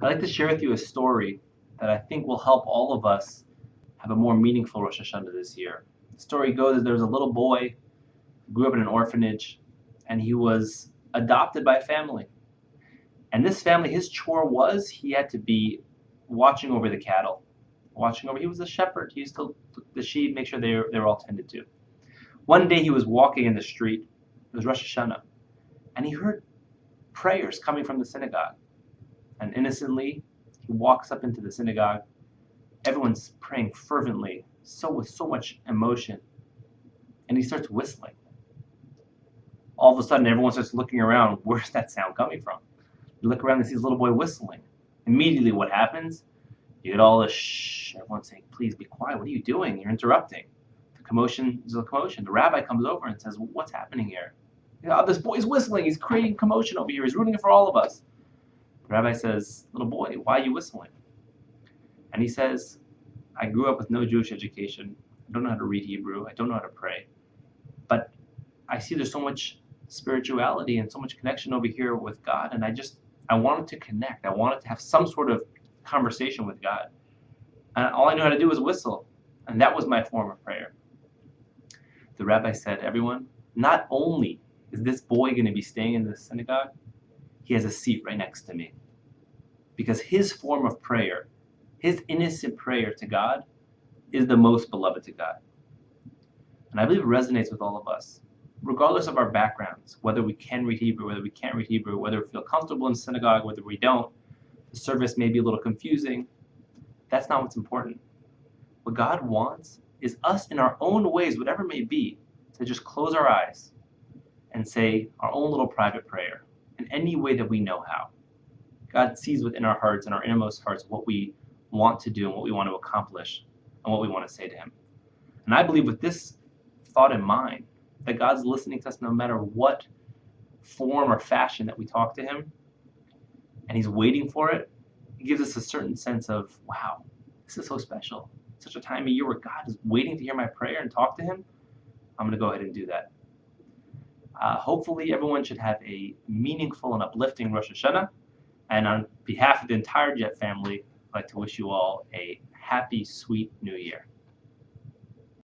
I'd like to share with you a story that I think will help all of us have a more meaningful Rosh Hashanah this year. The story goes that there was a little boy who grew up in an orphanage, and he was adopted by a family. And this family, his chore was he had to be watching over the cattle, he was a shepherd. He used to look the sheep, make sure they were all tended to. One day he was walking in the street, it was Rosh Hashanah, and he heard prayers coming from the synagogue. And innocently, he walks up into the synagogue. Everyone's praying fervently, with so much emotion, and he starts whistling. All of a sudden, everyone starts looking around. Where's that sound coming from? You look around and see this little boy whistling. Immediately, what happens? You get all this shh. Everyone's saying, "Please be quiet. What are you doing? You're interrupting." There's a commotion. The rabbi comes over and says, "What's happening here?" This boy's whistling. He's creating commotion over here. He's ruining it for all of us. The rabbi says, "Little boy, why are you whistling?" And he says, "I grew up with no Jewish education. I don't know how to read Hebrew. I don't know how to pray. But I see there's so much spirituality and so much connection over here with God, and I wanted to connect. I wanted to have some sort of conversation with God. And all I knew how to do was whistle. And that was my form of prayer." The rabbi said, "Everyone, not only is this boy going to be staying in the synagogue, he has a seat right next to me. Because his form of prayer, his innocent prayer to God, is the most beloved to God." And I believe it resonates with all of us, regardless of our backgrounds, whether we can read Hebrew, whether we can't read Hebrew, whether we feel comfortable in synagogue, whether we don't. The service may be a little confusing. That's not what's important. What God wants is us in our own ways, whatever it may be, to just close our eyes and say our own little private prayer in any way that we know how. God sees within our hearts and our innermost hearts what we want to do and what we want to accomplish and what we want to say to Him. And I believe with this thought in mind, that God's listening to us no matter what form or fashion that we talk to Him, and He's waiting for it. It gives us a certain sense of, wow, this is so special. Such a time of year where God is waiting to hear my prayer and talk to Him. I'm going to go ahead and do that. Hopefully everyone should have a meaningful and uplifting Rosh Hashanah. And on behalf of the entire Jet family, I'd like to wish you all a happy, sweet New Year.